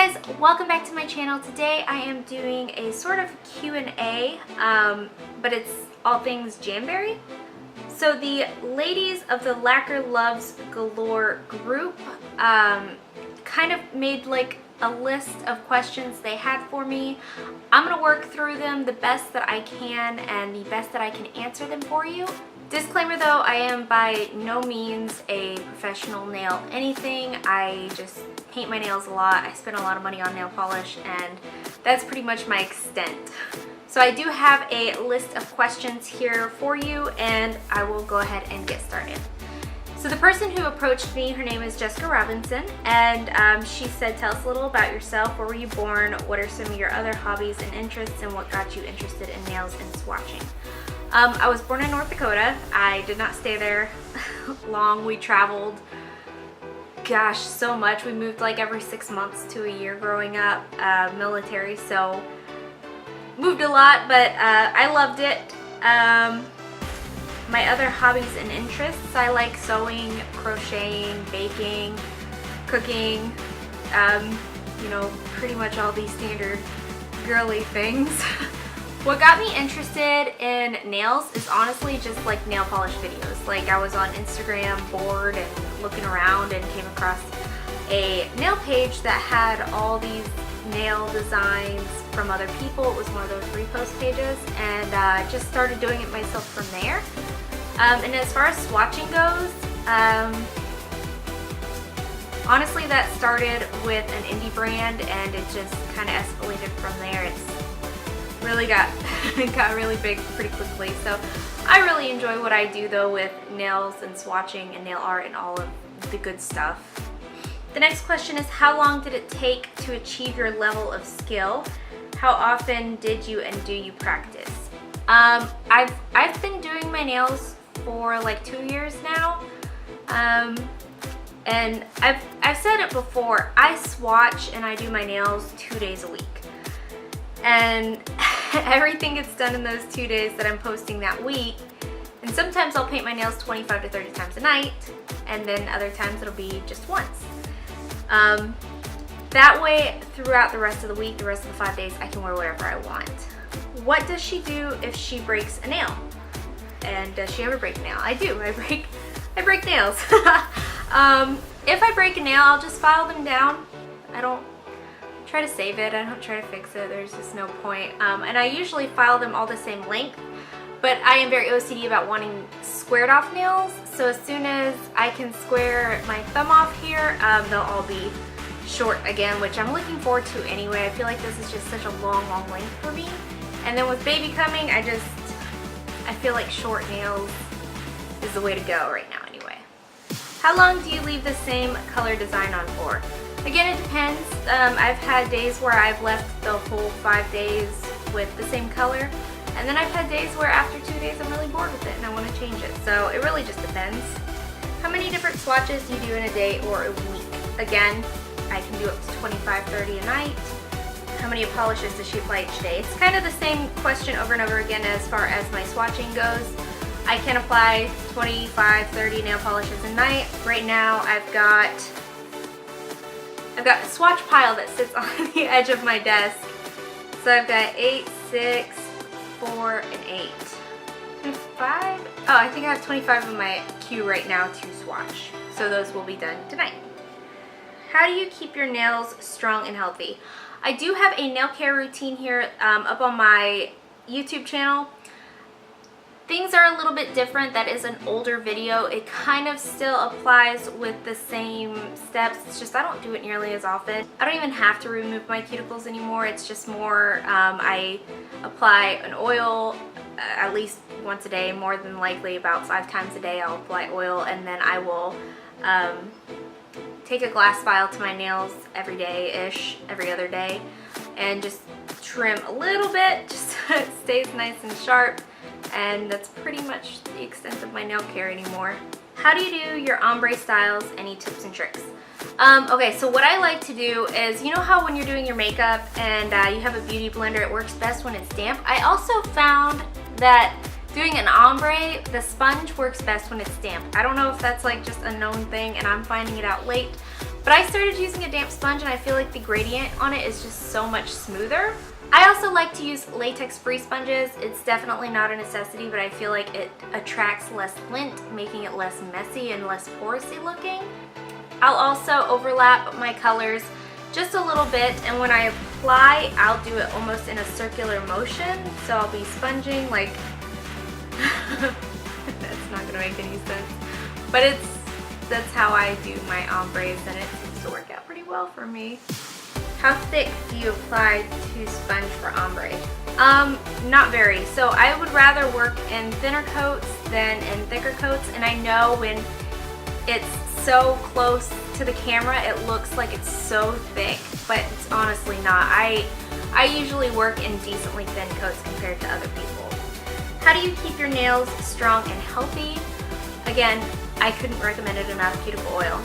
guys, welcome back to my channel. Today I am doing a sort of Q&A, but it's all things Jamberry. So the ladies of the Lacquer Loves Galore group kind of made like a list of questions they had for me. I'm gonna work through them the best that I can and the best that I can answer them for you. Disclaimer though, I am by no means a professional nail anything. I just paint my nails a lot. I spend a lot of money on nail polish and that's pretty much my extent. So I do have a list of questions here for you and I will go ahead and get started. So the person who approached me, her name is Jessica Robinson, and she said, tell us a little about yourself. Where were you born? What are some of your other hobbies and interests, and what got you interested in nails and swatching? I was born in North Dakota. I did not stay there long. We traveled, gosh, so much. We moved like every 6 months to a year growing up, military, so moved a lot, but I loved it. My other hobbies and interests, I like sewing, crocheting, baking, cooking, you know, pretty much all these standard girly things. What got me interested in nails is honestly just like nail polish videos. Like I was on Instagram bored and looking around and came across a nail page that had all these nail designs from other people. It was one of those repost pages, and just started doing it myself from there. And as far as swatching goes, honestly that started with an indie brand and it just kind of escalated from there. It's really got really big pretty quickly. So I really enjoy what I do though with nails and swatching and nail art and all of the good stuff. The next question is, how long did it take to achieve your level of skill? How often did you and do you practice? I've been doing my nails for like 2 years now, and I've said it before, I swatch and I do my nails 2 days a week, and everything gets done in those 2 days that I'm posting that week. And sometimes I'll paint my nails 25 to 30 times a night, and then other times it'll be just once. That way throughout the rest of the week, the rest of the 5 days, I can wear whatever I want. What does she do if she breaks a nail? And does she ever break a nail? I do. I break nails. If I break a nail, I'll just file them down. I don't try to save it. I don't try to fix it. There's just no point. And I usually file them all the same length, but I am very OCD about wanting squared off nails. So as soon as I can square my thumb off here, they'll all be short again, which I'm looking forward to anyway. I feel like this is just such a long length for me. And then with baby coming, I feel like short nails is the way to go right now anyway. How long do you leave the same color design on for? Again, it depends. I've had days where I've left the whole 5 days with the same color, and then I've had days where after 2 days I'm really bored with it and I want to change it. So it really just depends. How many different swatches do you do in a day or a week? Again, I can do up to 25, 30 a night. How many polishes does she apply each day? It's kind of the same question over and over again as far as my swatching goes. I can apply 25, 30 nail polishes a night. Right now I've got a swatch pile that sits on the edge of my desk. So I've got 8, 6, 4, and 8. 25? Oh, I think I have 25 in my queue right now to swatch. So those will be done tonight. How do you keep your nails strong and healthy? I do have a nail care routine here up on my YouTube channel. Things are a little bit different. That is an older video. It kind of still applies with the same steps. It's just I don't do it nearly as often. I don't even have to remove my cuticles anymore. It's just more I apply an oil at least once a day, more than likely about 5 times a day I'll apply oil, and then I will take a glass file to my nails every day-ish, every other day, and just trim a little bit just so it stays nice and sharp. And that's pretty much the extent of my nail care anymore. How do you do your ombre styles? Any tips and tricks? Okay, so what I like to do is, you know how when you're doing your makeup and you have a beauty blender, it works best when it's damp? I also found that doing an ombre, the sponge works best when it's damp. I don't know if that's like just a known thing and I'm finding it out late, But I started using a damp sponge and I feel like the gradient on it is just so much smoother. I also like to use latex-free sponges. It's definitely not a necessity, but I feel like it attracts less lint, making it less messy and less porousy looking. I'll also overlap my colors just a little bit, and when I apply, I'll do it almost in a circular motion. So I'll be sponging like, that's not gonna make any sense, but that's how I do my ombres, and it seems to work out pretty well for me. How thick do you apply to sponge for ombre? Not very. So I would rather work in thinner coats than in thicker coats, and I know when it's so close to the camera it looks like it's so thick, but it's honestly not. I usually work in decently thin coats compared to other people. How do you keep your nails strong and healthy? Again, I couldn't recommend it enough, cuticle oil.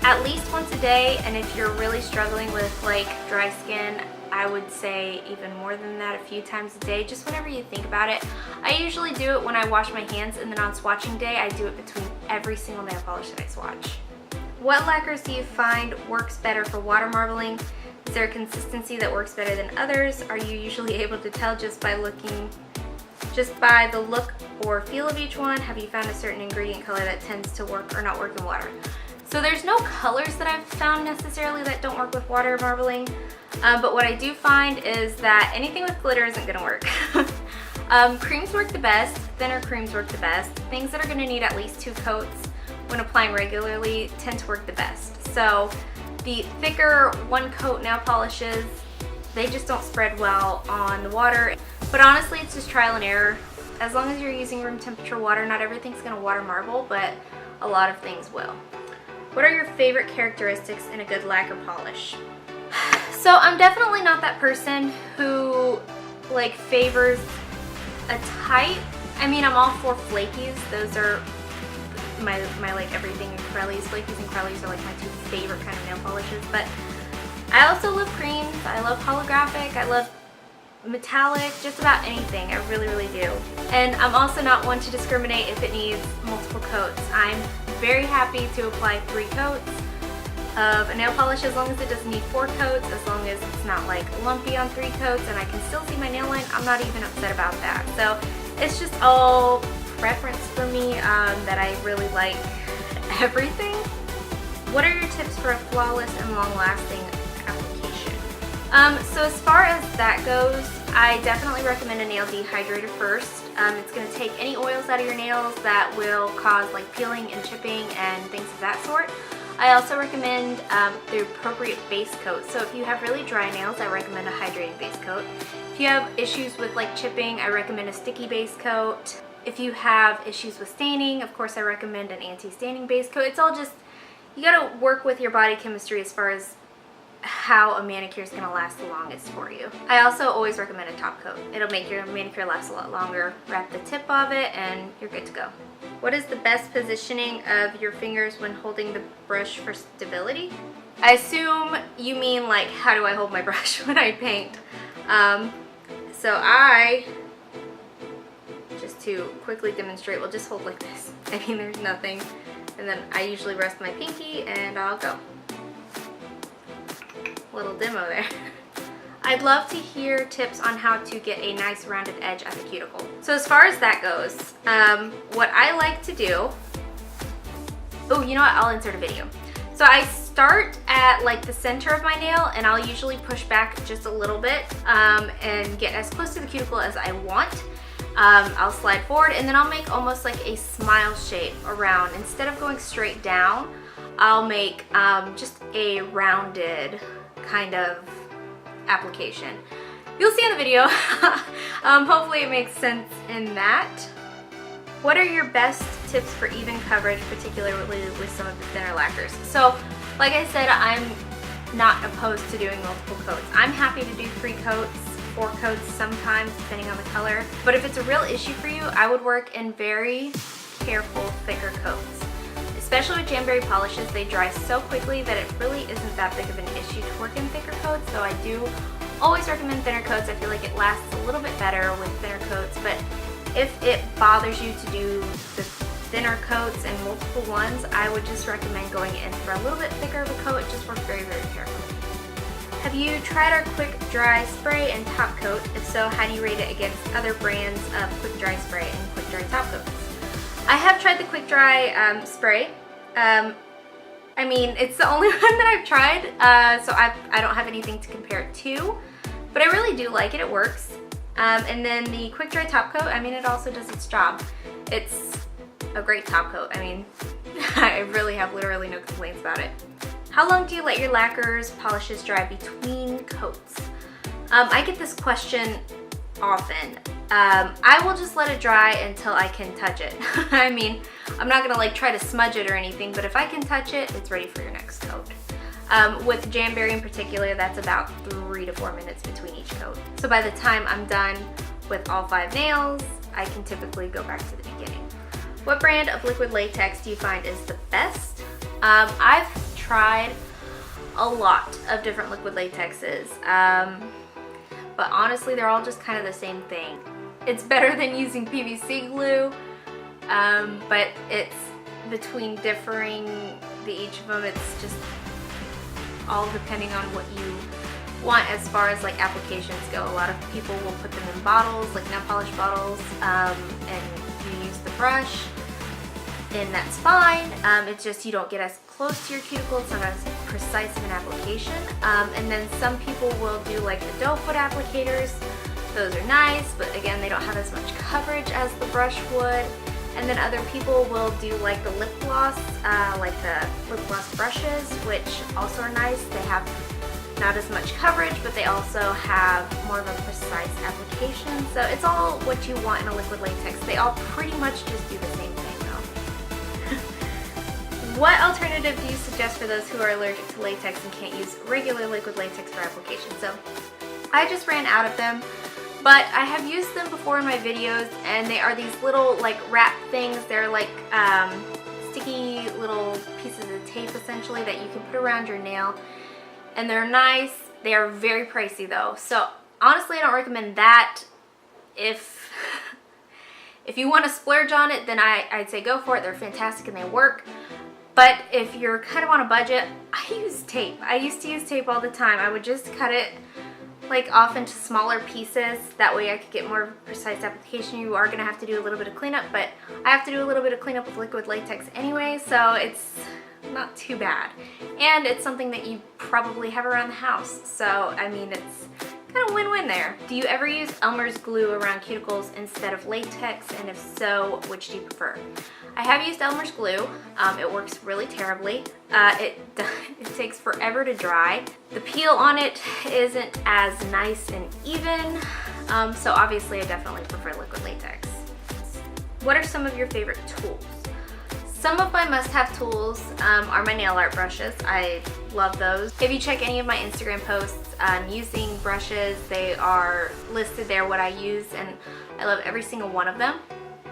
At least once a day, and if you're really struggling with like dry skin, I would say even more than that, a few times a day, just whenever you think about it. I usually do it when I wash my hands, and then on swatching day, I do it between every single nail polish that I swatch. What lacquers do you find works better for water marbling? Is there a consistency that works better than others? Are you usually able to tell just by the look or feel of each one? Have you found a certain ingredient color that tends to work or not work in water? So there's no colors that I've found necessarily that don't work with water marbling, but what I do find is that anything with glitter isn't gonna work. Creams work the best, thinner creams work the best. Things that are gonna need at least 2 coats when applying regularly tend to work the best. So the thicker 1-coat nail polishes, they just don't spread well on the water. But honestly, it's just trial and error. As long as you're using room temperature water, not everything's gonna water marble, but a lot of things will. What are your favorite characteristics in a good lacquer polish? So I'm definitely not that person who like favors a type. I mean, I'm all for flakies. Those are my like everything in Crellies. Flakies and Crellies are like my 2 favorite kind of nail polishes. But I also love creams. I love holographic. I love metallic, just about anything. I really, really do. And I'm also not one to discriminate if it needs multiple coats. I'm very happy to apply 3 coats of a nail polish as long as it doesn't need 4 coats, as long as it's not like lumpy on 3 coats and I can still see my nail line. I'm not even upset about that. So it's just all preference for me that I really like everything. What are your tips for a flawless and long-lasting application? So as far as that goes, I definitely recommend a nail dehydrator first. It's going to take any oils out of your nails that will cause like peeling and chipping and things of that sort. I also recommend the appropriate base coat. So if you have really dry nails, I recommend a hydrating base coat. If you have issues with like chipping, I recommend a sticky base coat. If you have issues with staining, of course I recommend an anti-staining base coat. It's all just, you gotta work with your body chemistry as far as how a manicure is going to last the longest for you. I also always recommend a top coat. It'll make your manicure last a lot longer. Wrap the tip of it and you're good to go. What is the best positioning of your fingers when holding the brush for stability? I assume you mean like how do I hold my brush when I paint. So I, just to quickly demonstrate, will just hold like this. I mean, there's nothing. And then I usually rest my pinky and I'll go. Little demo there. I'd love to hear tips on how to get a nice rounded edge at the cuticle. So as far as that goes, what I like to do, oh, you know what, I'll insert a video. So I start at like the center of my nail and I'll usually push back just a little bit and get as close to the cuticle as I want. I'll slide forward and then I'll make almost like a smile shape around. Instead of going straight down, I'll make just a rounded kind of application. You'll see in the video. Hopefully it makes sense in that. What are your best tips for even coverage, particularly with some of the thinner lacquers? So, like I said, I'm not opposed to doing multiple coats. I'm happy to do 3 coats, 4 coats sometimes, depending on the color. But if it's a real issue for you, I would work in very careful, thicker coats. Especially with Jamberry polishes, they dry so quickly that it really isn't that big of an issue to work in thicker coats, so I do always recommend thinner coats. I feel like it lasts a little bit better with thinner coats, but if it bothers you to do the thinner coats and multiple ones, I would just recommend going in for a little bit thicker of a coat. It just works very, very carefully. Have you tried our Quick Dry Spray and Top Coat? If so, how do you rate it against other brands of Quick Dry Spray and Quick Dry Top Coats? I have tried the Quick Dry Spray. I mean, it's the only one that I've tried, so I don't have anything to compare it to, but I really do like it. It works. And then the Quick Dry Top Coat, I mean, it also does its job. It's a great top coat. I mean, I really have literally no complaints about it. How long do you let your lacquers, polishes dry between coats? I get this question often. I will just let it dry until I can touch it. I mean, I'm not gonna like try to smudge it or anything, but if I can touch it, it's ready for your next coat. With Jamberry in particular, that's about 3 to 4 minutes between each coat. So by the time I'm done with all 5 nails, I can typically go back to the beginning. What brand of liquid latex do you find is the best? I've tried a lot of different liquid latexes, but honestly they're all just kind of the same thing. It's better than using PVC glue, but it's between differing each of them. It's just all depending on what you want as far as like applications go. A lot of people will put them in bottles, like nail polish bottles, and you use the brush, and that's fine. It's just you don't get as close to your cuticle, it's not as precise of an application. And then some people will do like the doe foot applicators. Those are nice, but again, they don't have as much coverage as the brush would. And then other people will do like the lip gloss, like the lip gloss brushes, which also are nice. They have not as much coverage, but they also have more of a precise application. So it's all what you want in a liquid latex. They all pretty much just do the same thing though. What alternative do you suggest for those who are allergic to latex and can't use regular liquid latex for application? So I just ran out of them, but I have used them before in my videos, and they are these little like wrap things. They're like sticky little pieces of tape essentially that you can put around your nail, and they're nice. They are very pricey though, so honestly I don't recommend that. If you want to splurge on it, then I'd say go for it. They're fantastic and they work. But if you're kind of on a budget, I use tape. I used to use tape all the time. I would just cut it like off into smaller pieces. That way I could get more precise application. You are gonna have to do a little bit of cleanup, but I have to do a little bit of cleanup with liquid latex anyway, so it's not too bad. And it's something that you probably have around the house. So, I mean, it's kind of win-win there. Do you ever use Elmer's glue around cuticles instead of latex? And if so, which do you prefer? I have used Elmer's glue. It works really terribly. It takes forever to dry. The peel on it isn't as nice and even, so obviously I definitely prefer liquid latex. What are some of your favorite tools? Some of my must-have tools are my nail art brushes. I love those. If you check any of my Instagram posts on using brushes, they are listed there what I use, and I love every single one of them.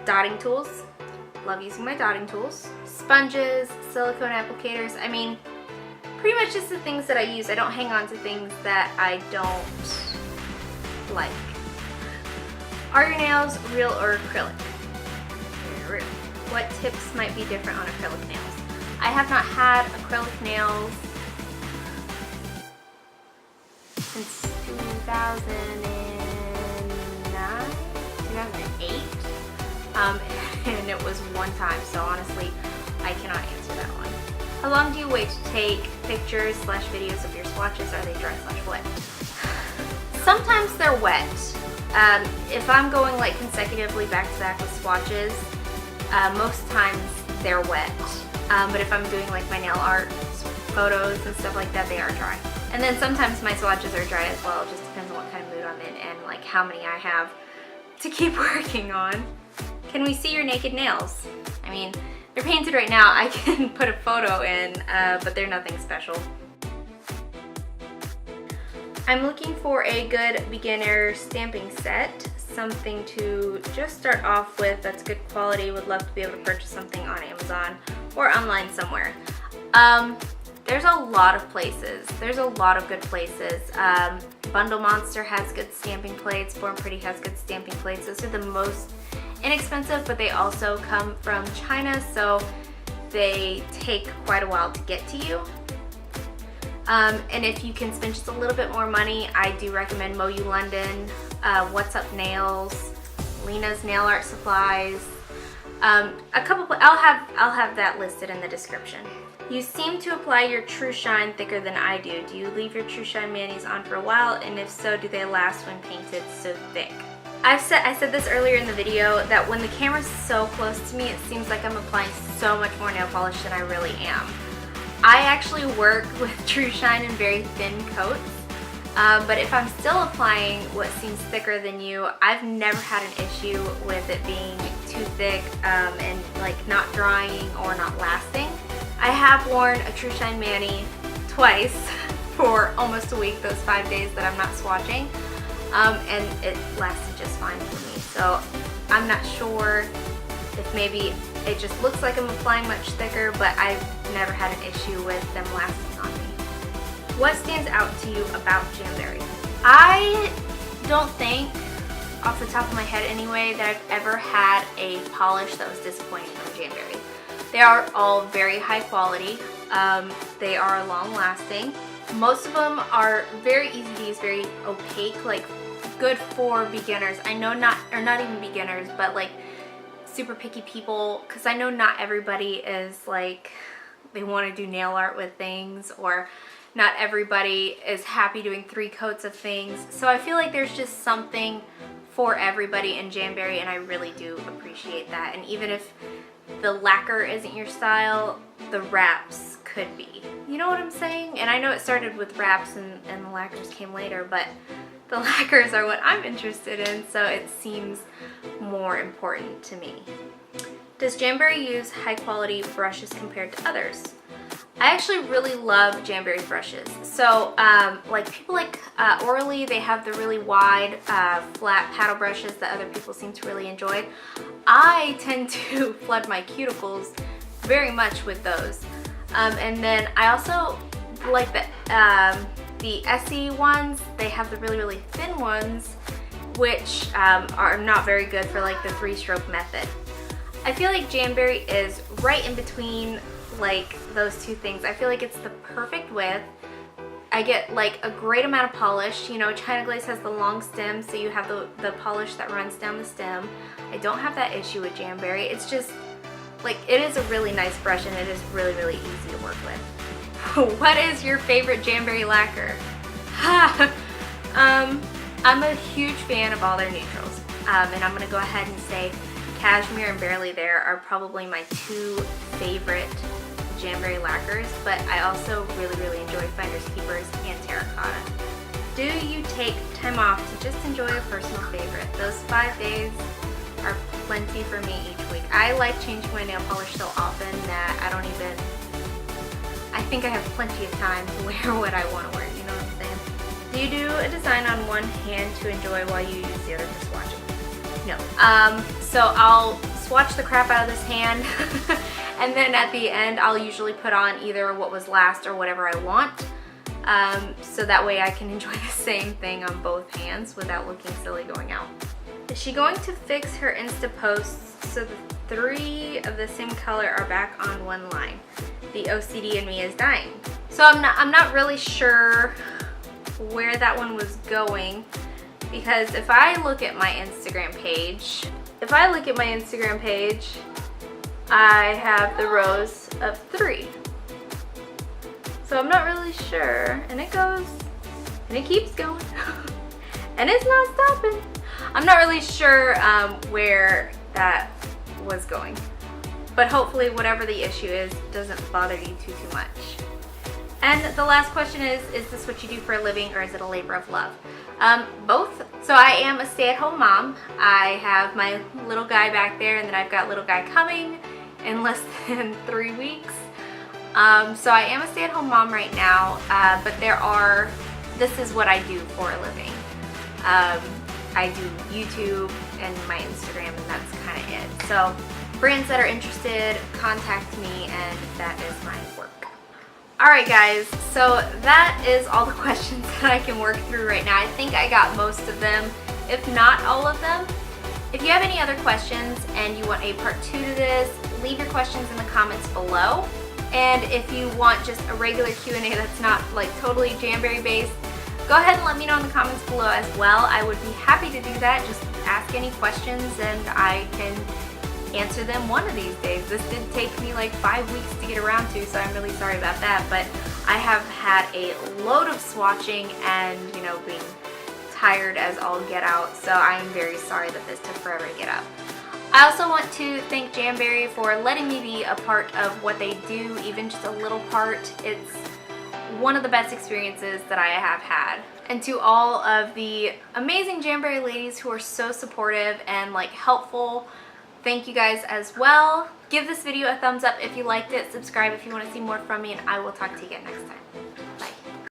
Dotting tools. Love using my dotting tools. Sponges, silicone applicators. I mean, pretty much just the things that I use. I don't hang on to things that I don't like. Are your nails real or acrylic? They're real. What tips might be different on acrylic nails? I have not had acrylic nails since 2008. And it was one time, so honestly, I cannot answer that one. How long do you wait to take pictures / videos of your swatches? Are they dry / wet? Sometimes they're wet. If I'm going like consecutively back to back with swatches, most times they're wet. But if I'm doing like my nail art photos and stuff like that, they are dry. And then sometimes my swatches are dry as well. It just depends on what kind of mood I'm in and like how many I have to keep working on. Can we see your naked nails? I mean, they're painted right now. I can put a photo in, but they're nothing special. I'm looking for a good beginner stamping set, something to just start off with that's good quality. Would love to be able to purchase something on Amazon or online somewhere. There's a lot of places. There's a lot of good places. Bundle Monster has good stamping plates. Born Pretty has good stamping plates. Those are the most inexpensive, but they also come from China, so they take quite a while to get to you. And if you can spend just a little bit more money, I do recommend Mo You London, What's Up Nails, Lena's Nail Art Supplies. I'll have that listed in the description. You seem to apply your True Shine thicker than I do. Do you leave your True Shine manis on for a while? And if so, do they last when painted so thick? I said this earlier in the video that when the camera's so close to me, it seems like I'm applying so much more nail polish than I really am. I actually work with True Shine in very thin coats, but if I'm still applying what seems thicker than you, I've never had an issue with it being too thick and like not drying or not lasting. I have worn a True Shine mani twice for almost a week, those 5 days that I'm not swatching, and it lasted just fine for me. So I'm not sure if maybe it just looks like I'm applying much thicker, but I've never had an issue with them lasting on me. What stands out to you about Jamberry? I don't think, off the top of my head anyway, that I've ever had a polish that was disappointing from Jamberry. They are all very high quality. They are long lasting. Most of them are very easy to use, very opaque, like good for beginners. I know not even beginners, but like super picky people, because I know not everybody is like, they want to do nail art with things, or not everybody is happy doing 3 coats of things. So I feel like there's just something for everybody in Jamberry, and I really do appreciate that. And even if the lacquer isn't your style, the wraps could be. You know what I'm saying? And I know it started with wraps and the lacquers came later, but the lacquers are what I'm interested in, so it seems more important to me. Does Jamberry use high quality brushes compared to others? I actually really love Jamberry brushes. So like people like Orally, they have the really wide flat paddle brushes that other people seem to really enjoy. I tend to flood my cuticles very much with those. And then I also like the Essie ones. They have the really thin ones, which are not very good for like the 3-stroke method. I feel like Jamberry is right in between like those two things. I feel like it's the perfect width. I get like a great amount of polish. You know, China Glaze has the long stem, so you have the polish that runs down the stem. I don't have that issue with Jamberry. It's just like, it is a really nice brush, and it is really easy to work with. What is your favorite Jamberry lacquer? I'm a huge fan of all their neutrals, and I'm gonna go ahead and say Cashmere and Barely There are probably my 2 favorite Jamberry lacquers, but I also really enjoy Finders Keepers and Terracotta. Do you take time off to just enjoy a personal favorite? Those 5 days are plenty for me each week. I like changing my nail polish so often that I think I have plenty of time to wear what I want to wear, you know what I'm saying? Do you do a design on one hand to enjoy while you use the other for swatching? No. So I'll swatch the crap out of this hand and then at the end I'll usually put on either what was last or whatever I want, so that way I can enjoy the same thing on both hands without looking silly going out. Is she going to fix her Insta posts so the 3 of the same color are back on one line? The OCD in me is dying. So I'm not really sure where that one was going, because if I look at my Instagram page, I have the rows of 3. So I'm not really sure, and it goes, and it keeps going, and it's not stopping. I'm not really sure where that was going, but hopefully whatever the issue is doesn't bother you too much. And the last question is this what you do for a living, or is it a labor of love? Both. So I am a stay-at-home mom. I have my little guy back there, and then I've got little guy coming in less than 3 weeks. So I am a stay-at-home mom right now, but this is what I do for a living. I do YouTube and my Instagram, and that's kind of it. So brands that are interested, contact me, and that is my work. Alright guys, so that is all the questions that I can work through right now. I think I got most of them, if not all of them. If you have any other questions and you want a part 2 to this, leave your questions in the comments below. And if you want just a regular Q&A that's not like totally Jamberry based, go ahead and let me know in the comments below as well. I would be happy to do that. Just ask any questions and I can answer them one of these days. This did take me like 5 weeks to get around to, so I'm really sorry about that. But I have had a load of swatching and, you know, being tired as all get out, so I am very sorry that this took forever to get up. I also want to thank Jamberry for letting me be a part of what they do, even just a little part. It's one of the best experiences that I have had. And to all of the amazing Jamberry ladies who are so supportive and like helpful, thank you guys as well. Give this video a thumbs up if you liked it, subscribe if you want to see more from me, and I will talk to you again next time.